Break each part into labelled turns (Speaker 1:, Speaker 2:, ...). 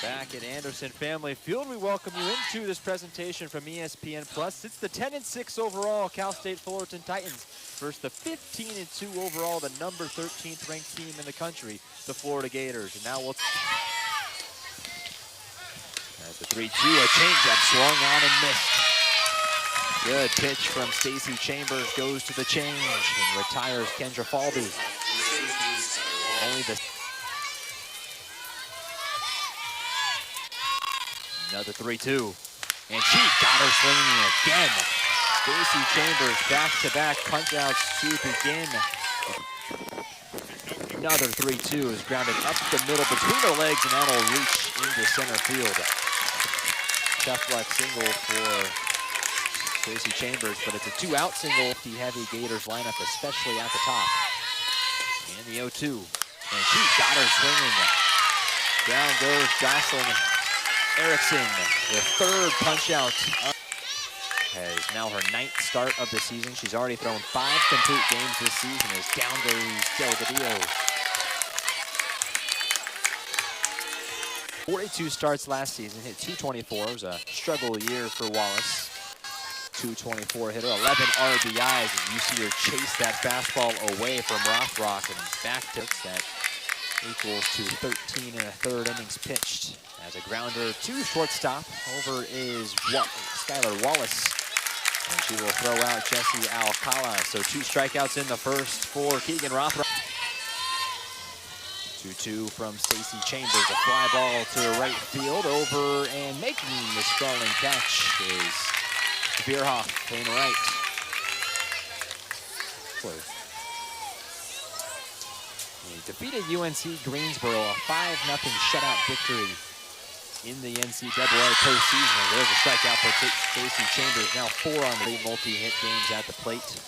Speaker 1: Back at Anderson Family Field, we welcome you into this presentation from ESPN Plus. It's the 10-6 overall Cal State Fullerton Titans versus the 15-2 overall, the number 13th ranked team in the country, the Florida Gators. And now we'll at the 3-2, a changeup swung on and missed. Good pitch from Stacy Chambers, goes to the change and retires Kendra Falby. Only the another 3-2, and she got her swinging again. Stacy Chambers back-to-back punch-outs to begin. Another 3-2 is grounded up the middle between her legs, and that'll reach into center field. Tough left single for Stacy Chambers, but it's a two-out single. The heavy Gators lineup, especially at the top. And the 0-2, and she got her swinging. Down goes Jocelyn Erickson, the third punch-out. Has now her 9th start of the season. She's already thrown 5 complete games this season as down goes Delgadillo. 42 starts last season, hit .224. It was a struggle year for Wallace. .224 hitter, 11 RBIs, and you see her chase that fastball away from Rothrock and back to that equals to 13 1/3 innings pitched. As a grounder to shortstop, over is Skylar Wallace, and she will throw out Jessie Alcala. So 2 strikeouts in the first for Keegan Rothrock. 2-2 from Stacy Chambers, a fly ball to right field, over and making the sprawling catch is Bierhoff in right. Close. He defeated UNC Greensboro, a 5-0 shutout victory in the NCAA postseason. There's a strikeout for Stacy Chambers, now 4 on the multi-hit games at the plate.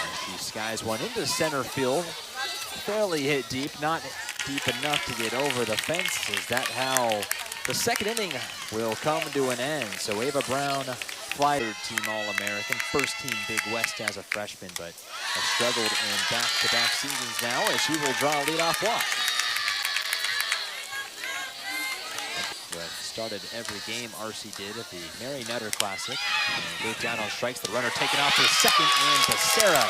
Speaker 1: And she skies one into center field, fairly hit deep, not deep enough to get over the fence. Is that how the second inning will come to an end? So Ava Brown, third-team All-American, first-team Big West as a freshman, but has struggled in back-to-back seasons now as she will draw a leadoff walk. Started every game RC did at the Mary Nutter Classic. And moved down on strikes, the runner taken off for second, and Becerra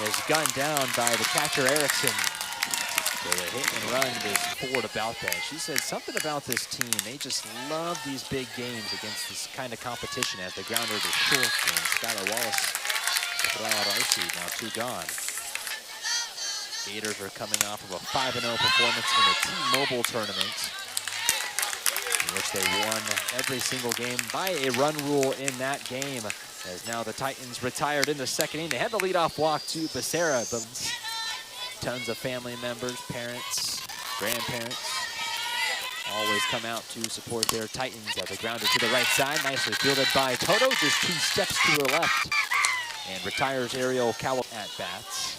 Speaker 1: is gunned down by the catcher Erickson. So the hit and run is forward about that. She said something about this team. They just love these big games against this kind of competition as the grounder to short, and Skylar Wallace will throw out RC, now 2 gone. Gators are coming off of a 5-0 performance in the T-Mobile tournament, in which they won every single game by a run rule in that game. As now the Titans retired in the second inning. They had the leadoff walk to Becerra, but tons of family members, parents, grandparents, always come out to support their Titans. As a grounder to the right side, nicely fielded by Toto, just 2 steps to her left, and retires Ariel Cowell at bats.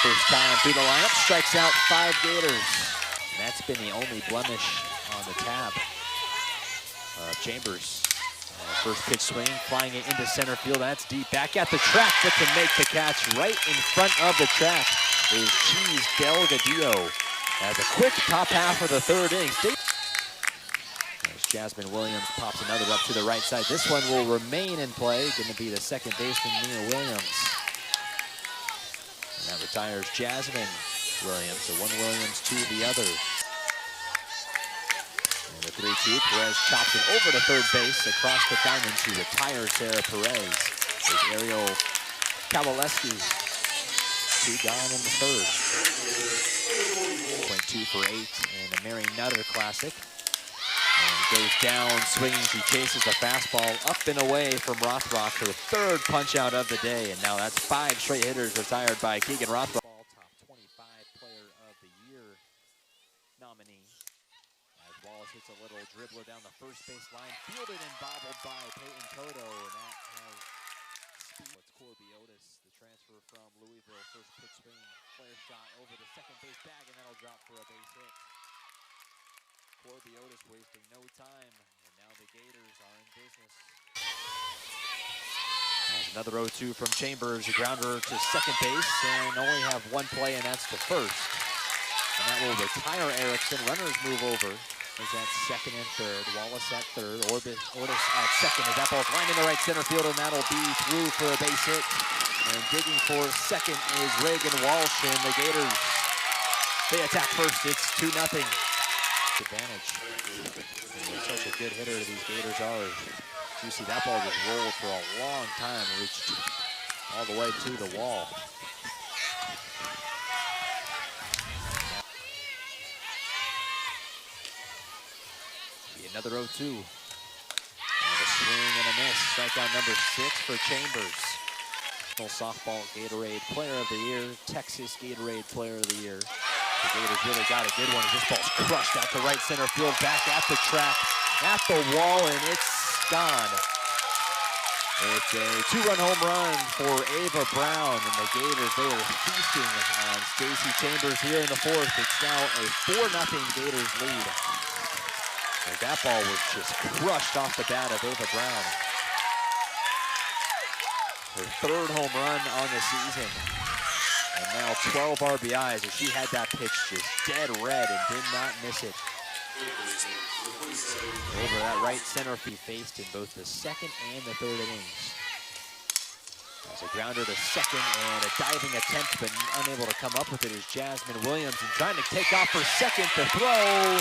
Speaker 1: First time through the lineup, strikes out 5 Gators. And that's been the only blemish on the tab. Chambers, first pitch swing, flying it into center field. That's deep, back at the track, but to make the catch right in front of the track is Cheese Delgadillo. As a quick top half of the 3rd inning. As Jasmine Williams pops another up to the right side. This one will remain in play. Going to be the second baseman, Mia Williams. And that retires Jasmine Williams, so one Williams to the other. And the 3-2, Perez chops it over to third base across the diamond to retire Sarah Perez. There's Ariel Kowaleski, 2 gone in the 3rd. 0.2 for 8 in the Mary Nutter Classic. And goes down swinging. She chases the fastball up and away from Rothrock, her 3rd punch out of the day. And now that's 5 straight hitters retired by Keegan Rothrock. Top 25 player of the year nominee. As Wallace hits a little dribbler down the first base line, fielded and bobbled by Peyton Toto. And that has speed. It's Corby Otis, the transfer from Louisville. First pitch swing, flare shot over the second base bag, and that'll drop for a base hit. Corby Otis wasting no time, and now the Gators are in business. Another 0-2 from Chambers, a grounder to second base, and only have one play, and that's to first. And that will retire Erickson. Runners move over. Is at second and third. Wallace at third. Otis at second. As that ball's lined into right center field, and that'll be through for a base hit. And digging for second is Reagan Walsh, and the Gators, they attack first. It's 2-0. Advantage. And such a good hitter these Gators are. You see that ball just rolled for a long time, reached all the way to the wall. Another 0-2. And a swing and a miss. Strikeout number 6 for Chambers. Softball Gatorade Player of the Year, Texas Gatorade Player of the Year. The Gators really got a good one. This ball's crushed out to right center field, back at the track, at the wall, and it's gone. It's a 2-run home run for Ava Brown, and the Gators, they are feasting on Stacy Chambers here in the fourth. It's now a 4-0 Gators lead. And that ball was just crushed off the bat of Ava Brown. Her third home run on the season. And now 12 RBIs as she had that pitch just dead red and did not miss it. Over that right center field, faced in both the second and the third innings. As a grounder to second and a diving attempt, but unable to come up with it is Jasmine Williams, and trying to take off for second. The throw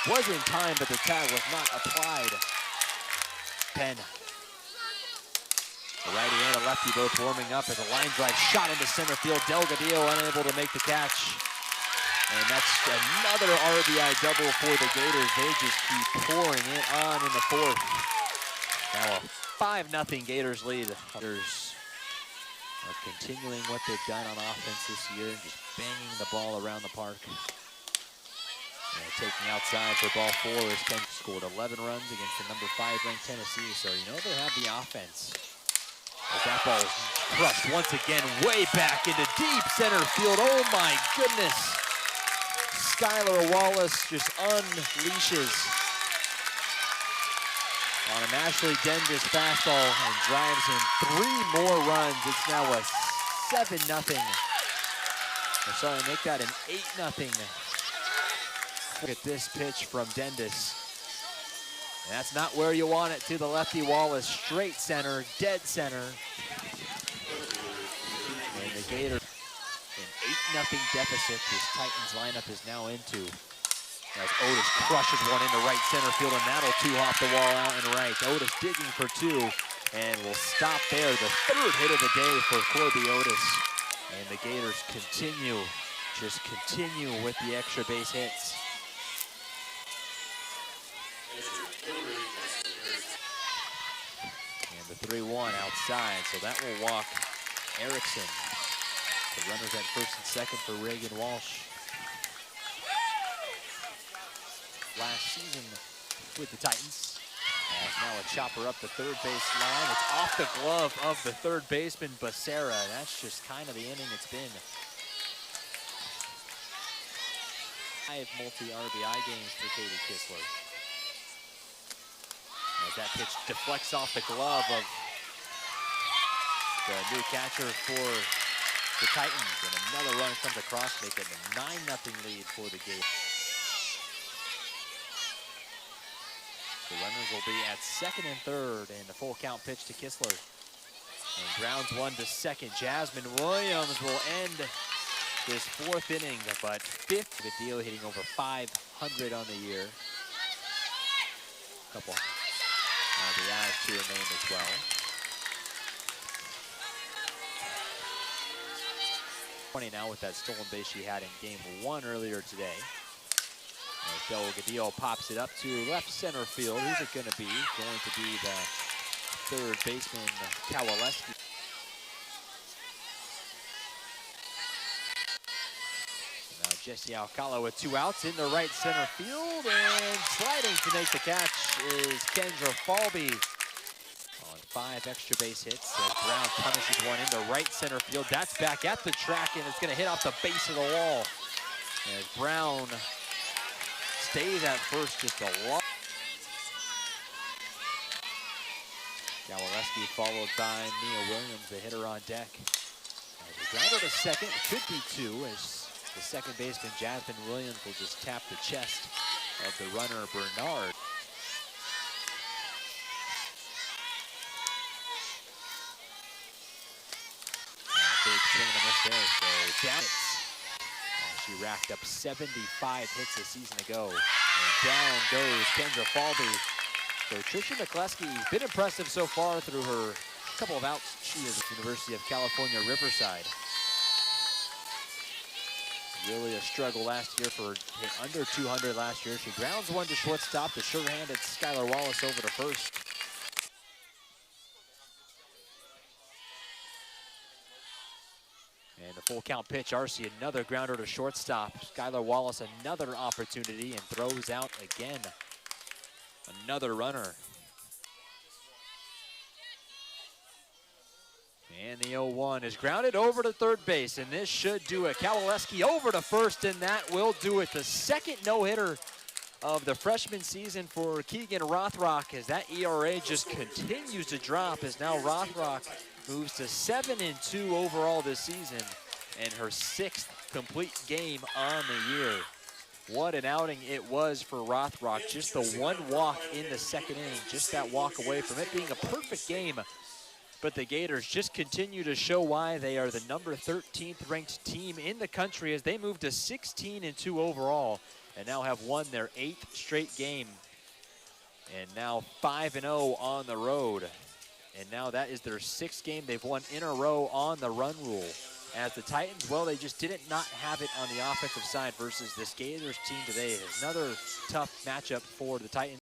Speaker 1: was in time, but the tag was not applied. Penn. The righty and a lefty both warming up as a line drive shot into center field. Delgadillo unable to make the catch. And that's another RBI double for the Gators. They just keep pouring it on in the fourth. Now a 5-0 Gators lead. Gators are continuing what they've done on offense this year, just banging the ball around the park. And taking outside for ball 4 is Penn. Scored 11 runs against the number 5 ranked Tennessee, so you know they have the offense. As that ball is crushed once again way back into deep center field. Oh my goodness. Skylar Wallace just unleashes on an Ashley Denvis fastball and drives in 3 more runs. It's now a 7-0. Or sorry, make that an 8-0. Look at this pitch from Denvis. And that's not where you want it to the lefty Wallace. Straight center, dead center. And the Gators an 8-0 deficit this Titans lineup is now into. As Otis crushes one into right center field, and that'll two-hop the wall out and right. Otis digging for 2, and will stop there. The third hit of the day for Corby Otis. And the Gators continue with the extra base hits. And the 3-1 outside, so that will walk Erickson. The runners at first and second for Reagan Walsh. Last season with the Titans. As now a chopper up the third base line. It's off the glove of the third baseman, Becerra. That's just kind of the inning it's been. 5 multi-RBI games for Katie Kistler. As that pitch deflects off the glove of the new catcher for the Titans, and another run comes across, making a 9-0 lead for the Gators. The runners will be at second and third, and the full count pitch to Kistler. And grounds 1 to second. Jasmine Williams will end this 4th inning, but 5th Delgadillo hitting over 500 on the year. A couple RBIs to her name as well. 20 now with that stolen base she had in game 1 earlier today. As Delgadillo pops it up to left center field. Who's it going to be? Going to be the third baseman, Kowaleski. Now Jesse Alcala with 2 outs in the right center field, and sliding to make the catch is Kendra Falby on 5 extra base hits. As Brown punishes one into right center field. That's back at the track, and it's going to hit off the base of the wall. As Brown stays at first just a lot. Kowaleski McCluskey, followed by Mia Williams, the hitter on deck. Grounder to second, it could be two, as the second baseman Jasmine Williams will just tap the chest of the runner Bernard. Big swing on this there, so down it. She racked up 75 hits a season ago. And down goes Kendra Falvey. So Tricia McCluskey has been impressive so far through her couple of outs. She is at the University of California, Riverside. Really a struggle last year for hit under 200 last year. She grounds one to shortstop. The sure-handed Skylar Wallace over to first. And the full count pitch, RC, another grounder to shortstop. Skylar Wallace, another opportunity, and throws out again. Another runner. And the 0-1 is grounded over to third base, and this should do it. Kowaleski over to first, and that will do it. The second no-hitter of the freshman season for Keegan Rothrock, as that ERA just continues to drop, as now Rothrock moves to 7-2 overall this season, and her 6th complete game on the year. What an outing it was for Rothrock. Just the one walk in the second inning, just that walk away from it being a perfect game. But the Gators just continue to show why they are the number 13th ranked team in the country, as they move to 16-2 overall and now have won their 8th straight game, and now 5-0 on the road. And now that is their 6th game they've won in a row on the run rule. As the Titans, well, they just didn't not have it on the offensive side versus this Gators team today. Another tough matchup for the Titans.